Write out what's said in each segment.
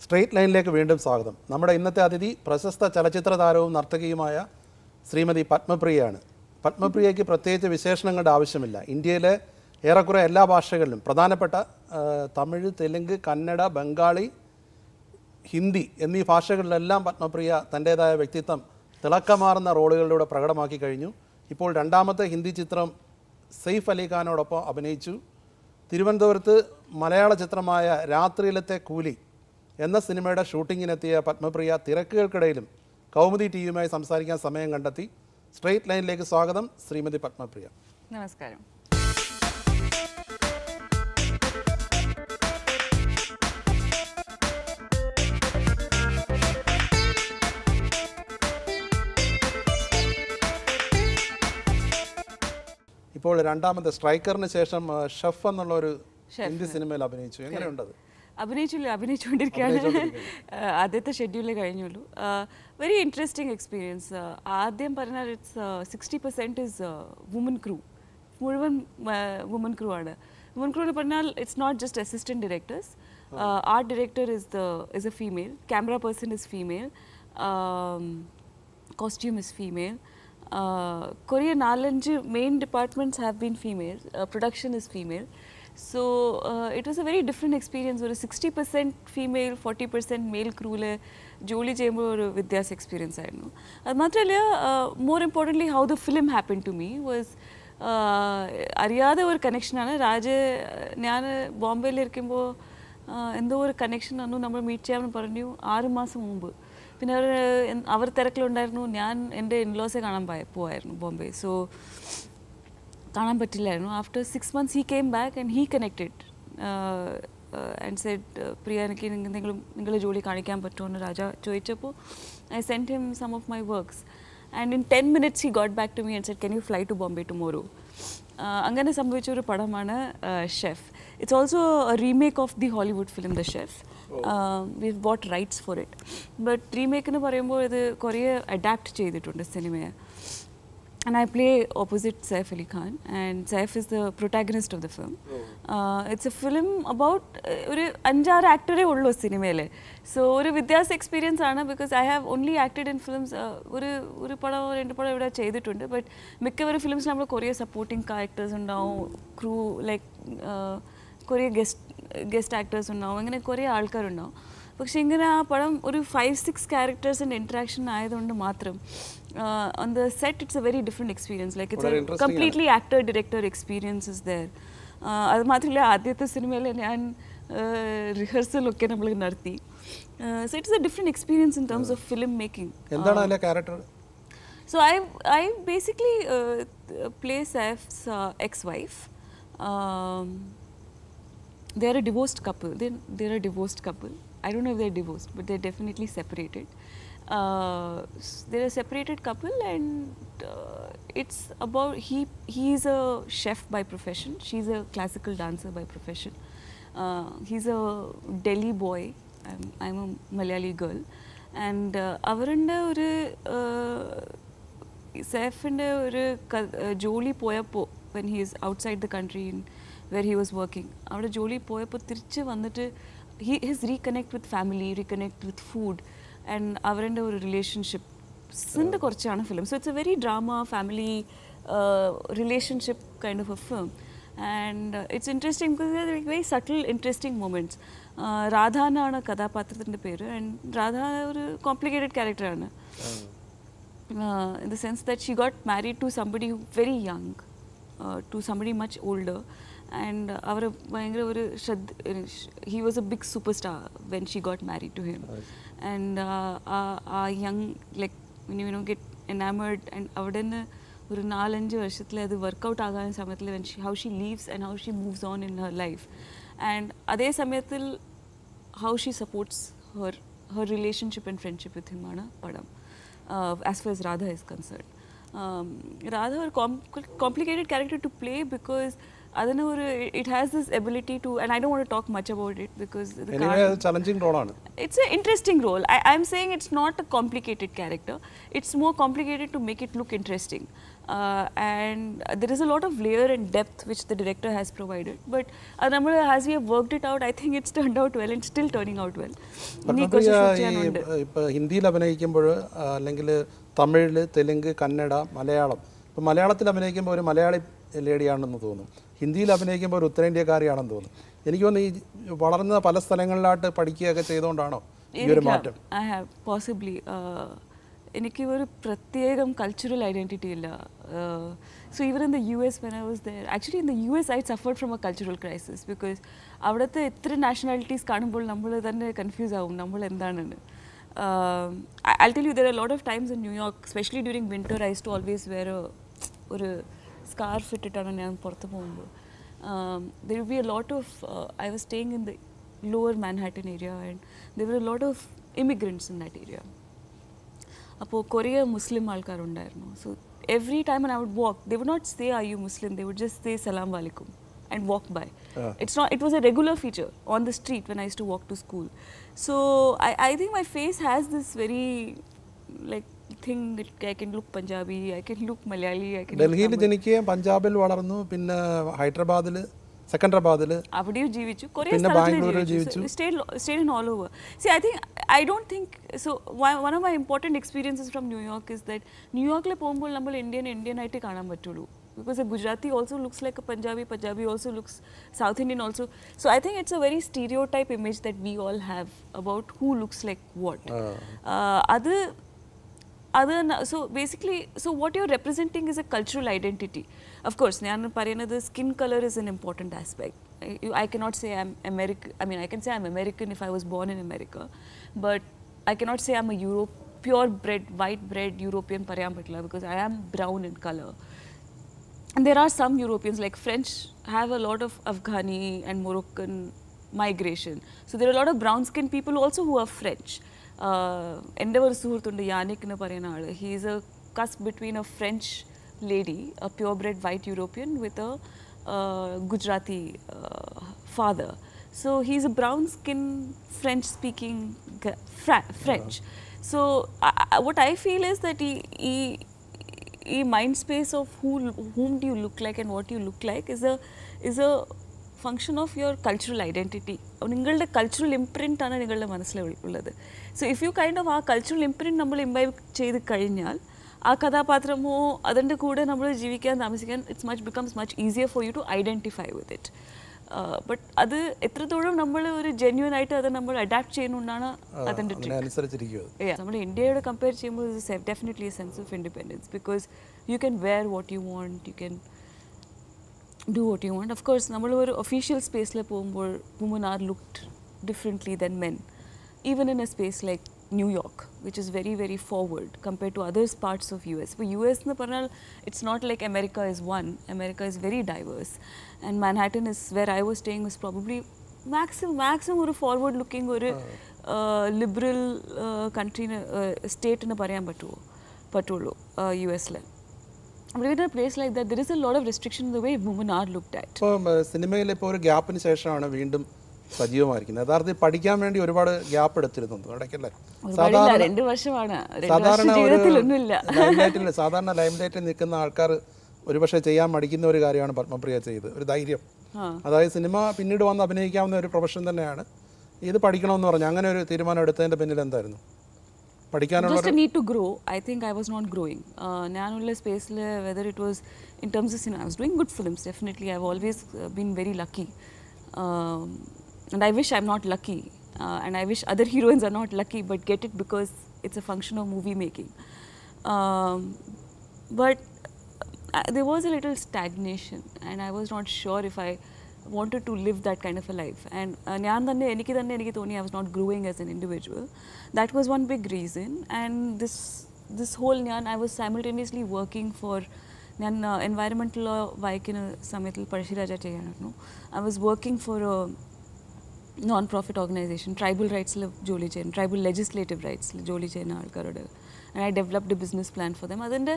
Straight ലൈനിലേക്ക് വീണ്ടും സ്വാഗതം. നമ്മുടെ ഇന്നത്തെ അതിഥി പ്രശസ്ത ചലച്ചിത്ര താരവും നർത്തകിയുമായ ശ്രീമതി പത്മപ്രിയയാണ്. പത്മപ്രിയയ്ക്ക് പ്രത്യേകിച്ച് വിശേഷണങ്ങളുടെ ആവശ്യമില്ല. ഇന്ത്യയിലെ ഏറെക്കുറെ എല്ലാ ഭാഷകളിലും പ്രധാനപ്പെട്ട തമിഴ്, തെലുങ്ക്, കന്നഡ, ബംഗാളി, ഹിന്ദി എന്നീ ഭാഷകളിലെല്ലാം പത്മപ്രിയ തൻ്റേതായ വ്യക്തിത്വം തിളക്കമാർന്ന റോളുകളിലൂടെ പ്രകടമാക്കി കഴിഞ്ഞു. ഇപ്പോൾ രണ്ടാമത്തെ ഹിന്ദി ചിത്രം സെയ്ഫ് അലി ഖാനോടൊപ്പം അഭിനയിച്ചു. തിരുവനന്തപുരത്ത് മലയാള ചിത്രമായ രാത്രിയിലത്തെ കൂലി എന്ന സിനിമയുടെ ഷൂട്ടിങ്ങിനെത്തിയ പത്മപ്രിയ തിരക്കുകൾക്കിടയിലും കൗമുദി ടിവിയുമായി സംസാരിക്കാൻ സമയം കണ്ടെത്തി. സ്ട്രെയിറ്റ് ലൈനിലേക്ക് സ്വാഗതം ശ്രീമതി പത്മപ്രിയ. നമസ്കാരം. ഇപ്പോൾ രണ്ടാമത്തെ സ്ട്രൈക്കറിന് ശേഷം ഷെഫ് എന്നുള്ള ഒരു ഹിന്ദി സിനിമയിൽ അഭിനയിച്ചു. എങ്ങനെയുണ്ടത്? അഭിനയിച്ചുകൊണ്ടിരിക്കുകയാണ്. ആദ്യത്തെ ഷെഡ്യൂളേ കഴിഞ്ഞുള്ളൂ. Very interesting experience. ആദ്യം പറഞ്ഞാൽ 60% ഇസ് വുമൻ ക്രൂ, മുഴുവൻ വുമൻ ക്രൂ ആണ്. വുമൻ ക്രൂ എന്ന് പറഞ്ഞാൽ it's not just assistant directors. Art director is a female, camera person is female, costume is female. Korean 4-5 main departments have been female, production is female. So it was a very different experience. Or 60% female, 40% male crew le jolly chamber or Vidya's experience I know. More importantly, how the film happened to me was അറിയാതെ ഒരു connection ആണ്. ഞാൻ ബോംബെയിൽ ഇരിക്കുമ്പോൾ എന്തോ ഒരു connection അന്നു നമ്മൾ മീറ്റ് ചെയ്യാമെന്ന് പറഞ്ഞു 6 മാസം മുമ്പ്. പിന്നെ അവർ തിരക്കിലുണ്ടായിരുന്നു. ഞാൻ എൻ്റെ ഇൻലോസെ കാണാൻ പോയായിരുന്നു ബോംബെ. സോ കാണാൻ പറ്റില്ലായിരുന്നു. After 6 months he came back and he connected and said Priya എനിക്ക് നിങ്ങളുടെ ജോലി കാണിക്കാൻ പറ്റുമോ എന്ന് രാജ ചോദിച്ചപ്പോൾ I sent him some of my works and in 10 minutes he got back to me and said can you fly to Bombay tomorrow. അങ്ങനെ സംഭവിച്ച ഒരു പടമാണ് chef. It's also a remake of the Hollywood film the chef. We've bought rights for it. But remake എന്ന് പറയുമ്പോൾ ഇത് കുറേ adapt ചെയ്തിട്ടുണ്ട് സിനിമയെ. And I play opposite Saif Ali Khan, and Saif is the protagonist of the film. It's a film about ഒരു 5-6 ആക്ടറേ ഉള്ളൂ സിനിമയിൽ. So ഒരു വ്യത്യാസ എക്സ്പീരിയൻസ് ആണ്. Because I have only acted in films. ഒരു പടം 2 പടം ഇവിടെ ചെയ്തിട്ടുണ്ട്. ബട്ട് മിക്കവരും ഫിലിംസിൽ നമ്മൾ കുറേ സപ്പോർട്ടിങ് ക്യാരക്ടേഴ്സ് ഉണ്ടാവും, ക്രൂ ലൈക്ക് കുറേ ഗസ്റ്റ് ആക്ടേഴ്സ് ഉണ്ടാവും, അങ്ങനെ കുറേ ആൾക്കാരുണ്ടാവും. പക്ഷെ ഇങ്ങനെ ആ പടം ഒരു 5-6 ക്യാരക്ടേഴ്സിൻ്റെ ഇൻട്രാക്ഷൻ ആയതുകൊണ്ട് മാത്രം on the set it's a very different experience. Like it's a completely actor-director experience is there. അത് മാത്രമല്ല ആദ്യത്തെ സിനിമയിൽ ഞാൻ റിഹേഴ്സൽ ഒക്കെ നമ്മൾ നടത്തി. So it's a different experience in terms of film making. എന്താണ് അതിലെ character? So I basically play Saif's ex-wife. They're a divorced couple. They're a divorced couple. I don't know if they're divorced, but they're definitely separated. They're a separated couple, and it's about he's a chef by profession. She's a classical dancer by profession. He's a Delhi boy. I'm a Malayali girl, and avarinde oru Saifinde oru jolly poyappo when he is outside the country where he was working. Avade jolly poyappo thirichu vannitte his reconnect with family, reconnect with food, and avarinde oru relationship sinde korchana film. So it's a very drama family relationship kind of a film, and it's interesting because there are very subtle interesting moments. Radha ആണ് കഥാപാത്രത്തിൻ്റെ പേര്, and Radha ഒരു complicated character ആണ്. In the sense that she got married to somebody very young, to somebody much older, and our he was a big superstar when she got married to him. And young, like when you get enamored, and avadenne oru 4-5 varshatile adu workout aagana samayathil when how she leaves and how she moves on in her life, and adhe samayathil how she supports her relationship and friendship with him ana padam. As far as Radha is concerned, Radha a complicated character to play because it has this ability to, and I don't want to talk much about it because anyway it's a challenging role. It's an interesting role. I'm saying it's not a complicated character. It's more complicated to make it look interesting. And there is a lot of layer and depth which the director has provided. But as we have worked it out, I think it's turned out well and still turning out well. ഇപ്പോൾ ഹിന്ദിയിൽ അഭിനയിക്കുമ്പോൾ അല്ലെങ്കിൽ തമിഴിൽ, തെലുങ്ക്, കന്നഡ, മലയാളം. ഇപ്പോൾ മലയാളത്തിൽ അഭിനയിക്കുമ്പോൾ ഒരു മലയാളി ലേഡിയാണെന്ന് തോന്നും, ഹിന്ദിയിൽ അഭിനയിക്കുമ്പോൾ ഒരു ഉത്തരേന്ത്യക്കാരിയാണെന്ന് തോന്നും. എനിക്ക് തോന്നുന്നു ഈ വളർന്ന പല സ്ഥലങ്ങളിലായിട്ട് പഠിക്കുകയൊക്കെ ചെയ്തുകൊണ്ടാണോ ഈ ഒരു മാറ്റം? I have possibly. എനിക്ക് ഒരു പ്രത്യേകം cultural identity ഇല്ല. So even in the US when I was there, actually in the US I suffered from a cultural crisis because അവിടുത്തെ എത്ര nationalities കാണുമ്പോൾ നമ്മൾ തന്നെ confuse ആവും നമ്മൾ എന്താണെന്ന്. I'll tell you, there are a lot of times in New York, especially during winter, I used to always wear a scarf ഇട്ടിട്ടാണ് ഞാൻ പുറത്ത് പോകുമ്പോൾ. There would be a lot of, I was staying in the lower Manhattan area and there were a lot of immigrants in that area. അപ്പോൾ കുറേ മുസ്ലിം ആൾക്കാരുണ്ടായിരുന്നു. So every time when I would walk, they would not say, "Are you Muslim?" They would just say, "Salam alaikum," and walk by. It was a regular feature on the street when I used to walk to school. So I think my face has this very like thing that I can look Punjabi, I can look Malayali, I can ഡൽഹിയിൽ ജനിക്കുകയും പഞ്ചാബിൽ വളർന്നു, പിന്നെ ഹൈദരാബാദിൽ, സെക്കൻഡറാബാദിൽ, അവിടെയും ജീവിച്ചു, കുറേ ബാംഗ്ലൂരിൽ ജീവിച്ചു. Stayed in all over. See, I don't think so. One of my important experiences from New York is that New Yorkle പോകുമ്പോൾ നമ്മൾ Indian ആയിട്ട് കാണാൻ പറ്റുള്ളൂ. Because a Gujarati also looks like a Punjabi, Punjabi also looks South Indian also. So I think it's a very stereotype image that we all have about who looks like what. So basically, so what you're representing is a cultural identity. Of course, the skin color is an important aspect. I cannot say I'm American. I mean, I can say I'm American if I was born in America, but I cannot say I'm a pure-bred, white-bred European Padmapriya because I am brown in color. And there are some Europeans, like French, have a lot of Afghani and Moroccan migration. So there are a lot of brown-skinned people also who are French. എൻ്റെ ഒരു സുഹൃത്തുണ്ട്, Yannick എന്ന് പറയുന്ന ആൾ. He is a cusp between a French lady, a purebred white European, with a Gujarati father. So he's a brown-skinned French-speaking French. So what I feel is that he mind space of whom do you look like and what you look like is a function of your cultural identity. നിങ്ങളുടെ cultural imprint ആണ് നിങ്ങളുടെ മനസ്സിലുള്ളത്. So if you kind of ആ cultural imprint നമ്മൾ imbibe ചെയ്ത് കഴിഞ്ഞാൽ ആ കഥാപാത്രമോ അതിൻ്റെ കൂടെ നമ്മൾ ജീവിക്കാൻ താമസിക്കാൻ becomes much easier for you to identify with it. But അത് എത്രത്തോളം നമ്മൾ ഒരു ജെന്യുവൻ ആയിട്ട് അത് നമ്മൾ അഡാപ്റ്റ് ചെയ്യുന്നതുകൊണ്ടാണ് അതിൻ്റെ ട്രിക്ക്. നമ്മൾ ഇന്ത്യയോട് കമ്പയർ ചെയ്യുമ്പോൾ definitely a sense of independence because you can wear what you want, you can do what you want. Of course, നമ്മൾ ഒരു ഒഫീഷ്യൽ സ്പേസിൽ പോകുമ്പോൾ women are looked differently than men, even in a space like New York, which is very, very forward compared to other parts of US. For US, it's not like America is one. America is very diverse. And Manhattan is where I was staying was probably maximum ഒരു forward looking ഒരു liberal country, state എന്ന് പറയാൻ പറ്റുള്ളൂ US-ൽ. But in a place like that, there is a lot of restriction in the way women are looked at. ഇപ്പോൾ സിനിമയിൽ ഇപ്പോൾ ഒരു ഗ്യാപ്പിന് ശേഷമാണ് വീണ്ടും സജീവമായിരിക്കുന്നത്. യഥാർത്ഥത്തിൽ പഠിക്കാൻ വേണ്ടി ഒരുപാട് ഗ്യാപ്പ് എടുത്തിരുന്നു ഇടയ്ക്കല്ലേ? സാധാരണ ലൈംലൈറ്റിൽ നിൽക്കുന്ന ആൾക്കാർ ഒരുപക്ഷെ ചെയ്യാൻ മടിക്കുന്ന ഒരു കാര്യമാണ് പത്മപ്രിയ ചെയ്ത്, ഒരു ധൈര്യം. അതായത് സിനിമ പിന്നീട് വന്ന് അഭിനയിക്കാവുന്ന ഒരു പ്രൊഫഷൻ തന്നെയാണ്. ഇത് പഠിക്കണമെന്ന് പറഞ്ഞു. അങ്ങനെ ഒരു തീരുമാനം എടുത്തതിൻ്റെ പിന്നിൽ എന്തായിരുന്നു? Just a need to grow. I think I was not growing. Nyanulla space le, whether it was in terms of cinema, I was doing good films. Definitely, I've always been very lucky, and I wish I'm not lucky, and I wish other heroines are not lucky, but get it because it's a function of movie making. But there was a little stagnation, and I was not sure if I wanted to live that kind of a life. And I was not growing as an individual. That was one big reason. And this whole I was simultaneously working for environmental law vaikina samayathil parishiraja cheyanarnu. I was working for a non-profit organization, tribal rights la joli cheyan, tribal legislative rights la joli cheyana alkarodu. And I developed a business plan for them. Adinde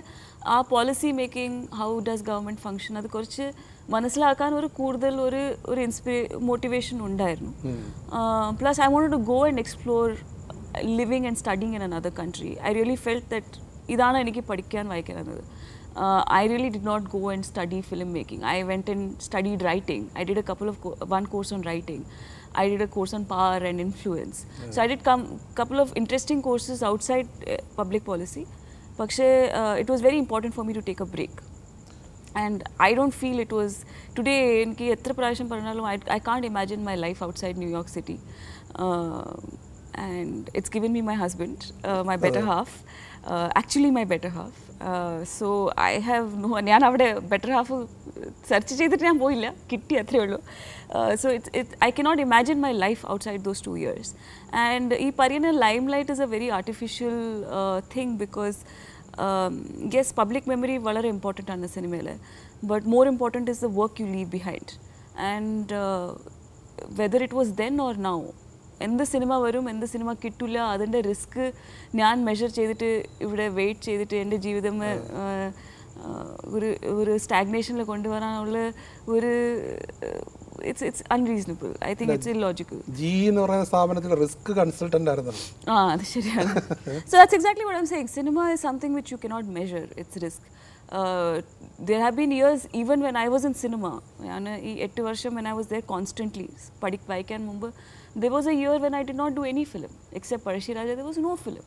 our policy making, how does government function, adu korchu മനസ്സിലാക്കാൻ ഒരു കൂടുതൽ ഒരു motivation ഉണ്ടായിരുന്നു. Plus I wanted to go and explore living and studying in another country. I really felt that ഇതാണ് എനിക്ക് പഠിക്കാൻ വായിക്കാനുള്ളത്. I really did not go and study filmmaking. I went and studied writing. I did one course on writing. I did a course on power and influence. So I did couple of interesting courses outside public policy. But it was very important for me to take a break. And I don't feel it was today. I can't imagine my life outside New York City. And it's given me my husband, my better half. Actually, my better half. So I have no. I have a better half. Search cheyidittu njan poyilla. Kitti athre ullu. So I cannot imagine my life outside those 2 years. And ee pariyana limelight is a very artificial thing because. Yes, public memory is important in cinema, but more important is the work you leave behind. And whether it was then or now, in the cinema varum, in the cinema kittula, adinte risk njan measure cheyidittu ivide wait cheyidittu ende jeevitham oru stagnation la kondu varanulla oru it's unreasonable. I think it's illogical. G എന്ന് പറയുന്ന സ്ഥാപനത്തിൽ risk consultant ആയിരുന്നു. അത് ശരിയാണ്. So that's exactly what I'm saying. Cinema is something which you cannot measure its risk. There have been years even when I was in cinema. ഈ 8 വർഷം when I was there constantly പഠിക്കാൻ മുമ്പ് there was a year when I did not do any film except Parashiraja. There was no film.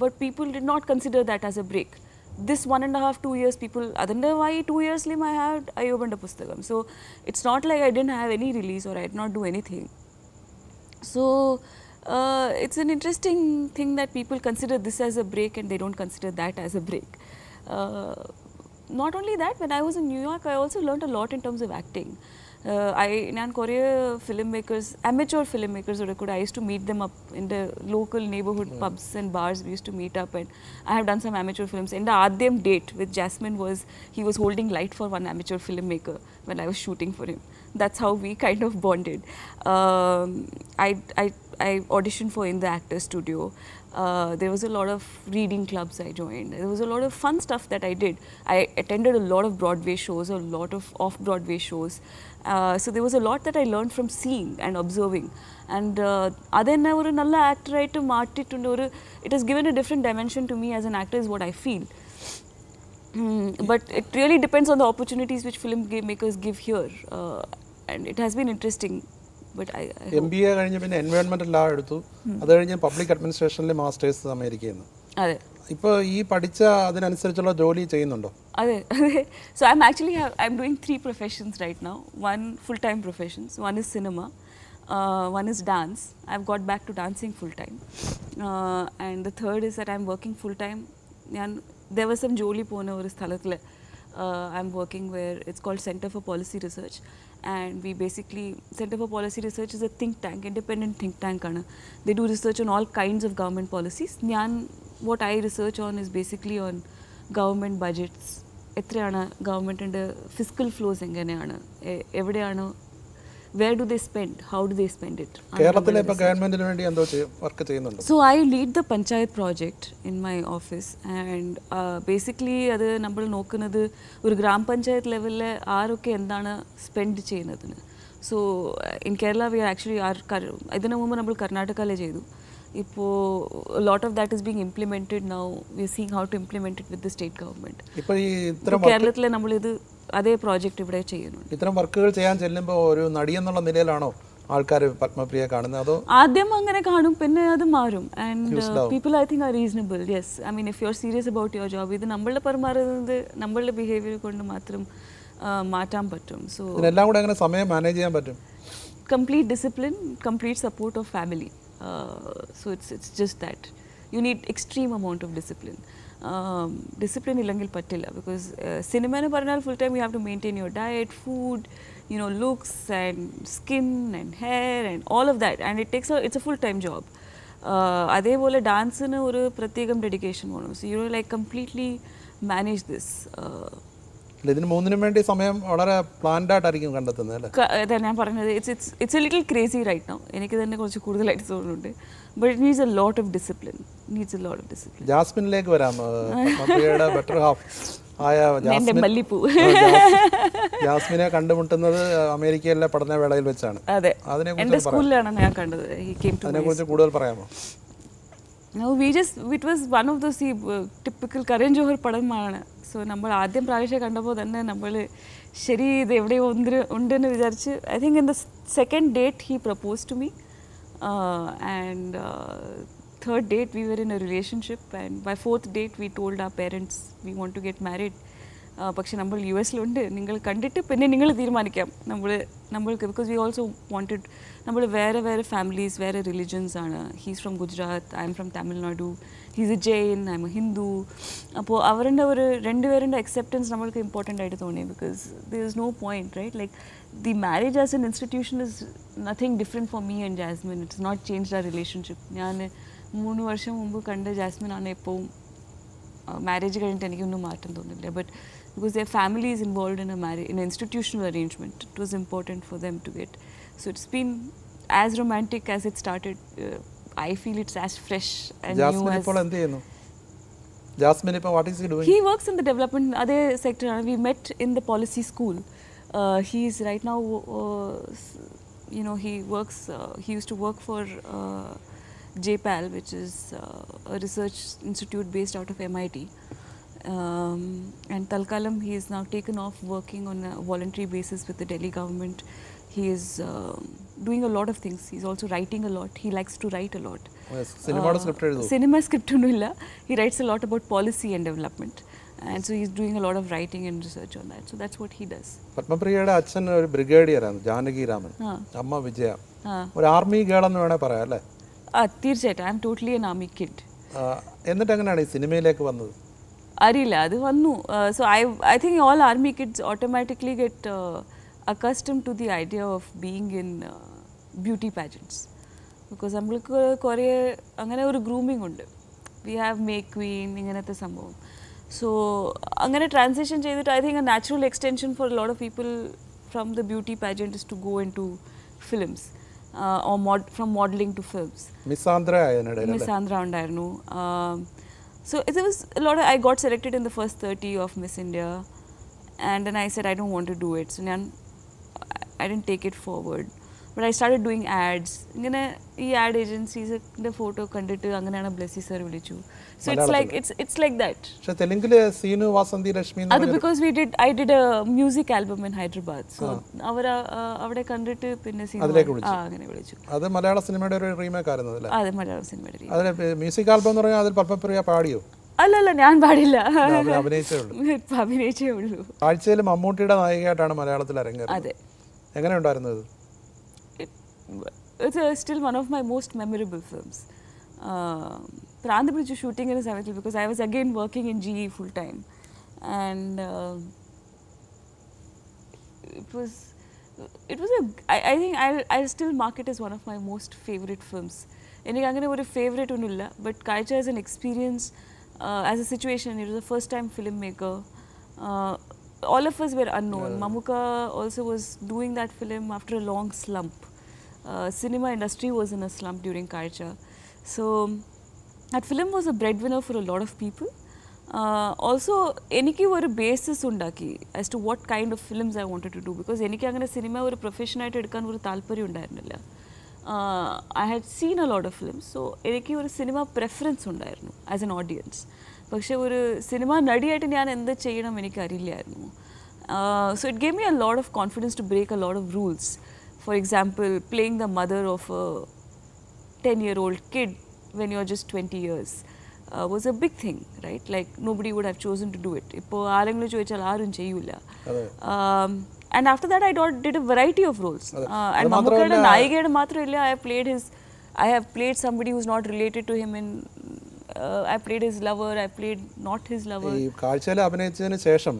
But people did not consider that as a break. This 1.5-2 years people adanda why 2 years lim I opened a pustakam. So it's not like I didn't have any release or I did not do anything. So it's an interesting thing that people consider this as a break and they don't consider that as a break. Not only that, when I was in New York I also learned a lot in terms of acting. I Korea filmmakers, amateur filmmakers, I used to meet them up in the local neighborhood pubs and bars. We used to meet up, and I have done some amateur films. And the Adyam date with Jasmine was he was holding light for one amateur filmmaker when I was shooting for him. That's how we kind of bonded. I auditioned for in the Actors Studio. There was a lot of reading clubs I joined. There was a lot of fun stuff that I did. I attended a lot of Broadway shows, a lot of off-Broadway shows. So there was a lot that I learned from seeing and observing. And adenna oru nalla actor aayittu maatittundu oru it has given a different dimension to me as an actor is what I feel. But it really depends on the opportunities which filmmakers give here. And it has been interesting. But I MBA കഴിഞ്ഞ പിന്നെ എൻവയോൺമെന്റൽ law എടുത്തു. അത് കഴിഞ്ഞ് public അഡ്മിനിസ്ട്രേഷനിലെ masters അമേരിക്കയിൽ നിന്ന്. അതെ. ഇപ്പോൾ ഈ പഠിച്ച അതിനനുസരിച്ചുള്ള ജോലി ചെയ്യുന്നുണ്ടോ? അതെ. So I'm doing 3 professions right now. One full-time professions. One is cinema. One is dance. I've got back to dancing full-time. And the third is that I'm working full-time. There was some jolly pona oru sthalathile. I'm working where it's called Center for Policy Research. And we basically, Center for Policy Research is a think tank, independent think tank. They do research on all kinds of government policies. What I research on is basically on government budgets. Government and fiscal flows where do they spend? How do they spend it? So I lead the Panchayat project in my office, and basically adu nammal nokkunathu oru gram panchayat level le aarokke endana spend cheynadunu. So in Kerala we are actually idana mumbu nammal Karnataka le cheyidu. Ipo a lot of that is being implemented now. We are seeing how to implement it with the state government. Ipo Kerala nammal idu അതേ project ഇവിടെ ചെയ്യുന്നുണ്ട്. ഇത്തരം വർക്കുകൾ ചെയ്യാൻ ചെല്ലുമ്പോൾ ഒരു നടി എന്നുള്ള നിലയിലാണോ ആൾക്കാർ പത്മപ്രിയ കാണുന്നത്? അതോ ആദ്യം അങ്ങനെ കാണും, പിന്നെ അത് മാറും. And people I think are reasonable. Yes, I mean if you are serious about your job, ഇത് നമ്മളുടെ പെരുമാറുന്നത് നമ്മളുടെ ബിഹേവിയർ കൊണ്ട് മാത്രം മാറ്റാൻ പറ്റും. സോ ഇതിനെല്ലാം കൂടെ എങ്ങനെ സമയം മാനേജ് ചെയ്യാൻ പറ്റും? Complete discipline, complete support of family. So it's just that you need extreme amount of discipline. Discipline illangil pattilla, because cinema ne paranal full time you have to maintain your diet, food, you know, looks and skin and hair and all of that, and it's a full time job. Adhe pole dance ne oru pratyegam dedication venu. So you know, like completely manage this. ഇതിന് മൂന്നിനും വേണ്ടി സമയം വളരെ planned ആയിട്ടായിരിക്കും കണ്ടെത്തുന്നത് അല്ലേ? അതെ ഞാൻ പറഞ്ഞത്, it's a little crazy right now. എനിക്ക് തന്നെ കുറച്ച് കൂടുതലായിട്ട് തോന്നുന്നുണ്ട്. But it needs a lot of discipline. ജാസ്മിനിലേക്ക് വരാം. പത്മപ്രിയയുടെ ബെറ്റർ ഹാഫ് ആയ ജാസ്മിനെ കണ്ടുമുട്ടുന്നത് അമേരിക്കയിലെ പഠനവേളയിൽ വെച്ചാണ്. അതിനെക്കുറിച്ച് കൂടുതൽ പറയാമോ? No, it was one of those typical Karan Johar padam. So നമ്മൾ ആദ്യം പ്രാവശ്യം കണ്ടപ്പോൾ തന്നെ നമ്മൾ ശരി ഇത് എവിടെ ഉണ്ടെന്ന് വിചാരിച്ച് I think in the second date he proposed to me and third date we were in a relationship and by fourth date we told our parents we want to get married. പക്ഷെ നമ്മൾ US-ലുണ്ട് നിങ്ങൾ കണ്ടിട്ട് പിന്നെ നിങ്ങൾ തീരുമാനിക്കാം നമ്മൾക്ക് because we also wanted നമ്മൾ വേറെ families വേറെ religions ആണ്. He's from Gujarat, I'm from Tamil Nadu, he's a Jain, I'm a Hindu. അപ്പോൾ അവരുടെ ഒരു രണ്ടുപേരുടെ acceptance നമ്മൾക്ക് important ആയിട്ട് തോന്നി because there is no point, right? Like the marriage as an institution is nothing different for me and Jasmine. It's not changed our relationship. ഞാൻ 3 വർഷം മുമ്പ് കണ്ട ജാസ്മിൻ ആണ് എപ്പോഴും marriage കഴിഞ്ഞിട്ട് എനിക്കൊന്നും മാറ്റം തോന്നില്ല. But because their family is involved in in an institutional arrangement, it was important for them to get. So it's been as romantic as it started. I feel it's as fresh and new as. Jasmine, what is he doing? He works in the development other sector. We met in the policy school. He's right now, he works. He used to work for JPAL, which is a research institute based out of MIT. And Talkalam, he is now taken off working on a voluntary basis with the Delhi government. He is doing a lot of things. He's also writing a lot. He likes to write a lot. Yes, cinema script. Cinema script nulla. He writes a lot about policy and development. And so he's doing a lot of writing and research on that. So that's what he does. Padmapriyയുടെ അച്ഛൻ ഒരു brigadier ആണ്, ജാനകി രാമൻ. അമ്മ വിജയ. ഒരു army girl എന്ന് വേണേ പറയാം അല്ലേ? തീർച്ചയായിട്ടും. I am totally an army kid. എന്നിട്ട് എങ്ങനെയാണ് ഈ സിനിമയിലേക്ക് വന്നത്? അറിയില്ല, അത് വന്നു. So I think all army kids automatically get accustomed to the idea of being in beauty pageants because നമ്മൾക്ക് കുറേ അങ്ങനെ ഒരു ഗ്രൂമിംഗ് ഉണ്ട്. We have make queen ഇങ്ങനത്തെ സംഭവം. So അങ്ങനെ ട്രാൻസിഷൻ ചെയ്തിട്ട് I think a natural extension for a lot of people from the beauty pageant is to go into films or from modeling to films. Miss Andhra ഉണ്ടായിരുന്നു. So there was a lot of, I got selected in the first 30 of Miss India and then I said I don't want to do it. So I didn't take it forward. But I started doing ads. Ingane ee ad agencies the photo kandittu anganana Blessy sir vilichu. So it's like that. So Telangule Seenu Vasanthi Rashmi adu because I did a music album in Hyderabad. So avade kandittu pinne Seenu angane vilichu. Adu Malayalam cinema oru remake ആയിരുന്നല്ലേ? അതെ, മലയാളം സിനിമയുടെ remake. അതിലെ music album എന്ന് പറഞ്ഞാൽ അതിൽ പത്മപ്രിയ പാടിയോ? അല്ലല്ല, ഞാൻ പാടില്ല. അഭിനയിച്ചേ ഉള്ളൂ. ആഴ്ചയിൽ മമ്മൂട്ടിയുടെ നായികയായിട്ടാണ് മലയാളത്തിൽ അരങ്ങേറുന്നത്. അതെ. എങ്ങനെ ഉണ്ടായിരുന്നു ഇത്? It's still one of my most memorable films. Padmapriya shooting in a cemetery because I was again working in GE full time, and it was I think I'll still mark it as one of my most favorite films. Enik angane oru favorite onnulla, but Kaicha as an experience, as a situation, it was a first time filmmaker. All of us were unknown. Mamuka also was doing that film after a long slump. Cinema industry was in a slump during Kaicha. So that film was a breadwinner for a lot of people. Also, eniki oru basis undaki as to what kind of films I wanted to do because eniki angane cinema oru profession aayittu edukkan oru thalpariyam undayirunilla. I had seen a lot of films, so eniki oru cinema preference undayirunnu as an audience. പക്ഷേ ഒരു cinema നടിയായിട്ട് ഞാൻ എന്ത് ചെയ്യണം എനിക്ക് അറിയില്ലായിരുന്നു. So it gave me a lot of confidence to break a lot of rules. For example, playing the mother of a 10-year-old kid when you're just 20 years was a big thing, right? Like nobody would have chosen to do it. ഇപ്പോൾ ആരെങ്കിലും ചോദിച്ചാൽ ആരും ചെയ്യൂല. And after that I did a variety of roles. And മമ്മൂക്കയുടെ നായികയുടെ മാത്രമല്ല, I have played somebody who's not related to him in I played his lover, I played not his lover. ഈ കാഴ്ചയിൽ അഭിനയിച്ചതിന് ശേഷം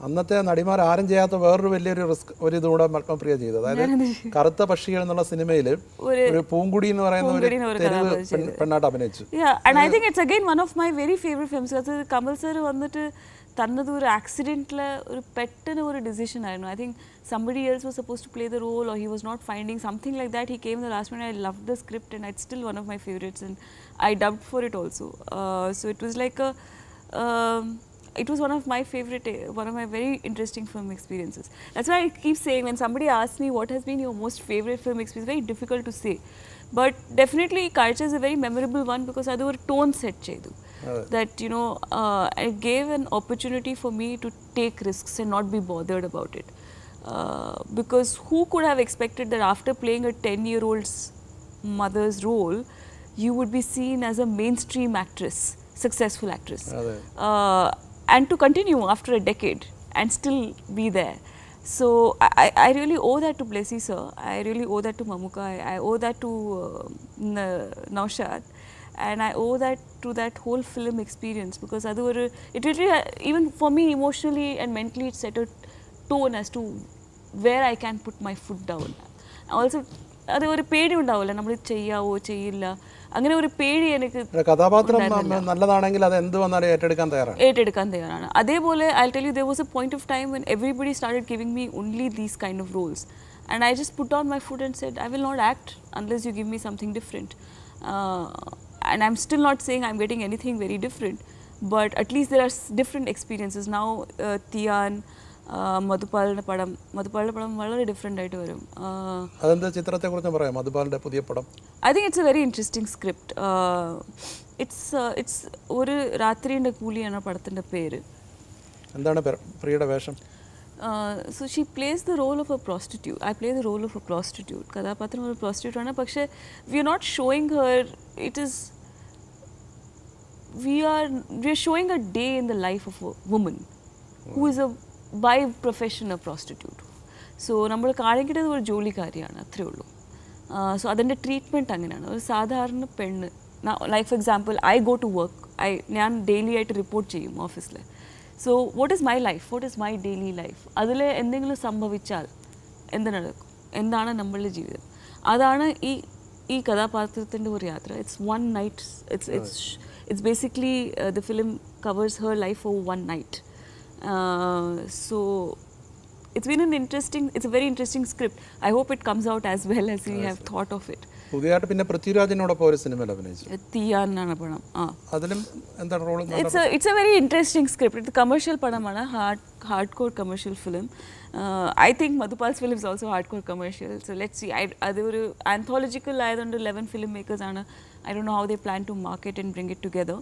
അന്നത്തെ നടിമാർ ആരും ചെയ്യാത്ത വേറൊരു വലിയൊരു റിസ്ക് ഒരു ഇതുകൂടെ പത്മപ്രിയ ചെയ്തു. അതായത് കറുത്ത പക്ഷികൾ എന്നുള്ള സിനിമയിൽ ഒരു പൂങ്കുടി എന്ന് പറയുന്ന ഒരു പെണ്ണായിട്ട് അഭിനയിച്ചു. And I think it's again one of my very favorite films. അത് കമൽ സർ വന്നിട്ട് തന്നത് ഒരു ആക്സിഡന്റിലെ ഒരു പെട്ടെന്ന് ഒരു ഡിസിഷൻ ആയിരുന്നു. I think somebody else was supposed to play the role or he was not finding something like that. He came in the last minute. I loved the script and it's still one of my favorites and I dubbed for it also. So it was like it was one of my favorite, one of my very interesting film experiences. That's why I keep saying, when somebody asks me what has been your most favorite film experience, very difficult to say. But definitely Culture is a very memorable one because adu or tone set chedu. That, you know, it gave an opportunity for me to take risks and not be bothered about it. Because who could have expected that after playing a 10-year-old's mother's role, you would be seen as a mainstream actress, successful actress, and to continue after a decade and still be there. So I really owe that to Blessy sir, I really owe that to Mamuka, I owe that to Naushad, and I owe that to that whole film experience, because it really, even for me emotionally and mentally, it set a tone as to where I can put my foot down. Also, അത് ഒരു പേടി ഉണ്ടാവില്ല, നമ്മൾ ചെയ്യാവോ ചെയ്യില്ല, അങ്ങനെ ഒരു പേടി എനിക്ക് കഥാപാത്രം നല്ലതാണെങ്കിൽ അത് എന്ത് വന്നാലും ഏറ്റെടുക്കാൻ തയ്യാറാണ്. അതേപോലെ I'll tell you, there was a point of time when everybody started giving me only these kind of roles, and I just put on my foot and said, I will not act unless you give me something different. And I'm still not saying I'm getting anything very different, but at least there are different experiences. Now Tiyan, മധുപാലിന്റെ പടം വളരെ different ആയിട്ട് വരും. I think it's a very interesting script. It's ഒരു രാത്രിയുടെ കൂലിയാണ് പടത്തിന്റെ പേര്. എന്താണ് പ്രിയയുടെ വേഷം? So she plays the role of a prostitute. I play the role of a prostitute. കഥാപാത്രം ഒരു prostitute ആണ്. പക്ഷേ we are not showing her. We are showing a day in the life of a woman who is by profession a prostitute. So നമ്മൾ കാണിക്കുന്നത് ഒരു ജോലിക്കാരിയാണ്, അത്രേ ഉള്ളൂ. So അതിൻ്റെ ട്രീറ്റ്മെൻറ്റ് അങ്ങനെയാണ്. ഒരു സാധാരണ പെണ്ണ്, like for example I go to work, ഞാൻ ഡെയിലി ആയിട്ട് റിപ്പോർട്ട് ചെയ്യും ഓഫീസിൽ. So what is my life, what is my daily life, അതിൽ എന്തെങ്കിലും സംഭവിച്ചാൽ എന്ത് നടക്കും, എന്താണ് നമ്മളുടെ ജീവിതം, അതാണ് ഈ കഥാപാത്രത്തിൻ്റെ ഒരു യാത്ര. It's one night, it's basically the film covers her life for one night. So it's been it's a very interesting script. I hope it comes out as well as we have thought of it. പുതിയതായിട്ട് പിന്നെ പൃഥ്വിരാജിനോടൊപ്പം ഒരു സിനിമയിൽ അഭിനയിച്ചു, തീയാനാണ് പടം. അതിലും എന്താണ് role? It's a very interesting script. It's a commercial പടമാണ്, hardcore commercial film. I think Madhupal's film is also hardcore commercial. So let's see. അത് ഒരു anthological ആയതുകൊണ്ട് 11 filmmakers ആണ്. I don't know how they plan to market and bring it together.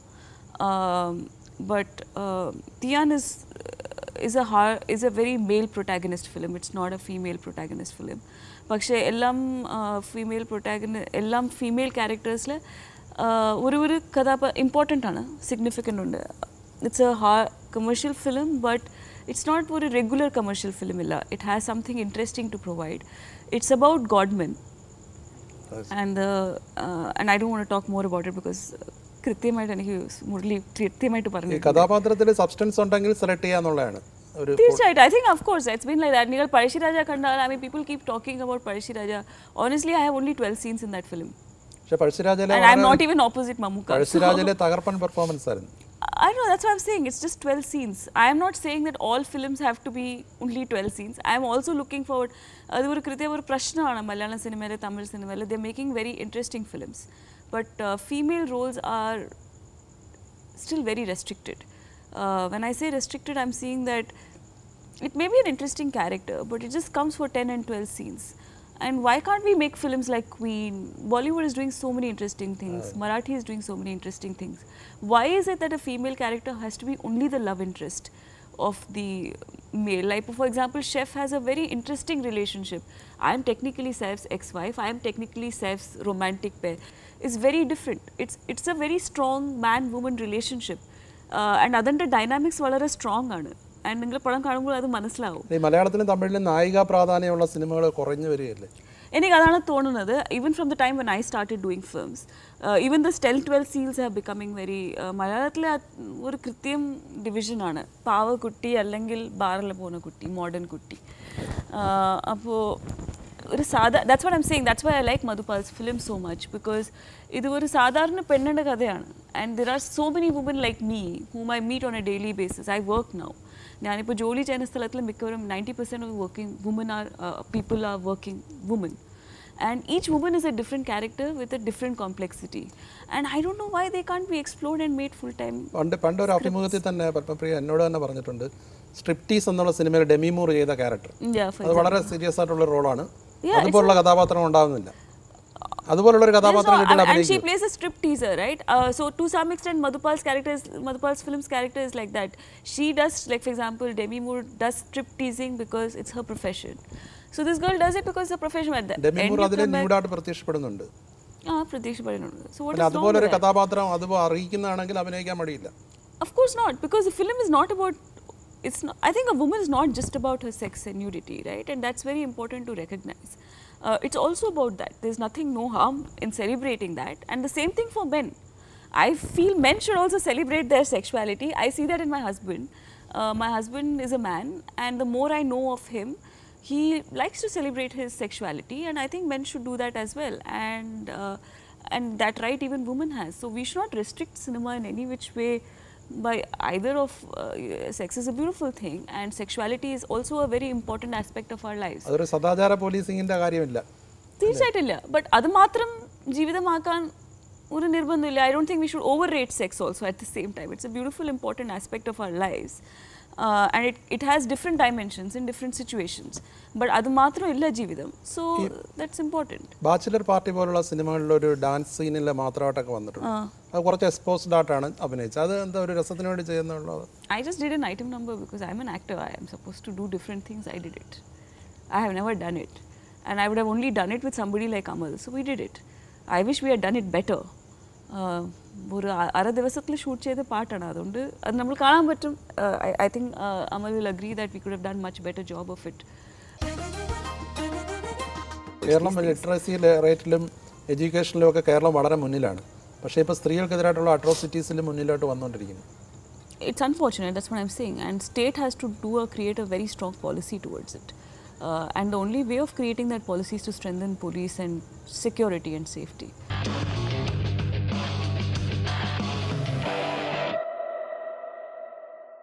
But Tiyan is a very male protagonist film. It's not a female protagonist film. പക്ഷേ എല്ലാം female ക്യാരക്ടേഴ്സിൽ ഒരു important ആണ്, significant ഉണ്ട്. It's A commercial film, but it's not ഒരു regular commercial film ഇല്ല. It has something interesting to provide. It's about Godmen. And I don't want to talk more about it because കൃത്യമായിട്ട് എനിക്ക് മുരളി കൃത്യമായിട്ട് പറഞ്ഞു. കഥാപാത്രത്തിൽ substance ഉണ്ടെങ്കിൽ select ചെയ്യാന്നുള്ളതാണ്. തീർച്ചയായിട്ടും. I think of course it's been like that. നിങ്ങൾ പഴശ്ശിരാജ കണ്ടാൽ, I mean people keep talking about Pazhassiraja. Honestly, I have only 12 scenes in that film. പക്ഷേ പഴശ്ശിരാജയിലെ and I'm not even opposite Mamuka. പഴശ്ശിരാജയിലെ തകർപ്പൻ പെർഫോമൻസ് ആയിരുന്നു. I know, that's what I'm saying. It's just 12 scenes. I am not saying that all films have to be only 12 scenes. I am also looking forward. അത് ഒരു കൃത്യം ഒരു പ്രശ്നമാണ് മലയാള സിനിമയിലെ, തമിഴ് സിനിമയിലെ. They're making very interesting films. But female roles are still very restricted. When I say restricted, I'm seeing that it may be an interesting character, but it just comes for 10 and 12 scenes. And why can't we make films like Queen? Bollywood is doing so many interesting things. Marathi is doing so many interesting things. Why is it that a female character has to be only the love interest of the male? Like, for example, Chef has a very interesting relationship. I am technically Saif's ex-wife. I am technically Saif's romantic pair. It's very different. It's a very strong man-woman relationship. And അതിൻ്റെ dynamics വളരെ strong ആണ്. And നിങ്ങൾ പടം കാണുമ്പോൾ അത് മനസ്സിലാവും. മലയാളത്തിലും തമിഴിലും നായിക പ്രാധാന്യമുള്ള സിനിമകൾ കുറഞ്ഞു വരികയല്ലേ? എനിക്ക് അതാണ് തോന്നുന്നത്. Even from the time when I started doing films, even the 12 seals have becoming very, മലയാളത്തിലെ ഒരു കൃത്യം ഡിവിഷനാണ്. പാവക്കുട്ടി അല്ലെങ്കിൽ ബാറിൽ പോകുന്ന കുട്ടി, മോഡേൺ കുട്ടി. അപ്പോൾ ഒരു that's what I'm saying. That's why I like Madhupal's film so much, because ഇത് ഒരു സാധാരണ പെണ്ണിൻ്റെ കഥയാണ്. And there are so many women like me whom I meet on a daily basis. I work now. ഞാനിപ്പോൾ ജോലി ചെയ്യുന്ന സ്ഥലത്തിൽ മിക്കവരും 90% of working women are people are working women. And each woman is a different character with a different complexity. And I don't know why they can't be explored and made full time. പണ്ട് ഒരു അഭിമുഖത്തിൽ തന്നെ പത്മപ്രിയ എന്നോട് തന്നെ പറഞ്ഞിട്ടുണ്ട്, സ്ട്രിപ്റ്റീസ് എന്നുള്ള സിനിമയിൽ demi Moore ചെയ്ത ക്യാരക്ടർ അത് വളരെ സീരിയസ് ആയിട്ടുള്ള റോളാണ്, അതുപോലുള്ള കഥാപാത്രം ഉണ്ടാവുന്നില്ല. അതുപോലുള്ള ഒരു കഥാപാത്രം കിട്ടില്ല. And she plays a stripteaser, right? So to some extent Madhupal's film's character is like that. She does, like for example, Demi Moore does stripteasing because it's her profession. So this girl does it because it's her profession. Demi Moore അതിലെ ന്യൂഡായിട്ട് പ്രത്യക്ഷപ്പെടുന്നുണ്ട്. പ്രത്യക്ഷപ്പെടുന്നുണ്ട്. So what is wrong? അതുപോലെ ഒരു കഥാപാത്രം അത് അറിയിക്കുന്നതാണെങ്കിൽ അഭിനയിക്കാൻ മടിയില്ല. Of course not, because the film is not about, it's not, I think a woman is not just about her sex and nudity, right? And that's very important to recognize. It's also about that. There's no harm in celebrating that. And the same thing for men. I feel men should also celebrate their sexuality. I see that in my husband. My husband is a man, and the more I know of him, he likes to celebrate his sexuality, and I think men should do that as well. And that right even women has. So we should not restrict cinema in any which way by either of sex is a beautiful thing, and sexuality is also a very important aspect of our lives. അതൊരു സദാചാര പോലീസിംഗിന്റെ കാര്യമില്ല. തീർച്ചയായിട്ടില്ല. But അത് മാത്രം ജീവിതമാക്കാൻ ഒരു നിർബന്ധമില്ല. I don't think we should overrate sex also at the same time. It's a beautiful, important aspect of our lives. And it has different dimensions in different situations. But അത് മാത്രമല്ല ജീവിതം. So that's important. Bachelor party പോലുള്ള സിനിമകളിൽ ഒരു dance സീനിൽ മാത്രമായിട്ടൊക്കെ വന്നിട്ടുണ്ട്. അത് കുറച്ച് എക്സ്പോസ്ഡ് ആയിട്ടാണ് അഭിനയിച്ചത്. അത് എന്താ ഒരു രസത്തിന് വേണ്ടി ചെയ്യുന്നുള്ളത്? I just did an item number because I'm an actor. I am supposed to do different things. I did it. I have never done it. And I would have only done it with somebody like Amal. So we did it. I wish we had done it better. ഒരു അര ദിവസത്തിൽ shoot ചെയ്ത പാട്ടാണ്, അതുകൊണ്ട് അത് നമ്മൾ കാണാൻ പറ്റും. I think Amal will agree that we could have done much better job of it. Keralam literacy റേറ്റിലും എഡ്യൂക്കേഷനിലും ഒക്കെ കേരളം വളരെ മുന്നിലാണ്. പക്ഷേ ഇപ്പോൾ സ്ത്രീകൾക്കെതിരായിട്ടുള്ള അട്രോസിറ്റീസിലും മുന്നിലോട്ട് വന്നുകൊണ്ടിരിക്കുന്നു. It's unfortunate, that's what I'm saying, and state has to create a very strong policy towards it. And the only way of creating that policy is to strengthen police and security and safety.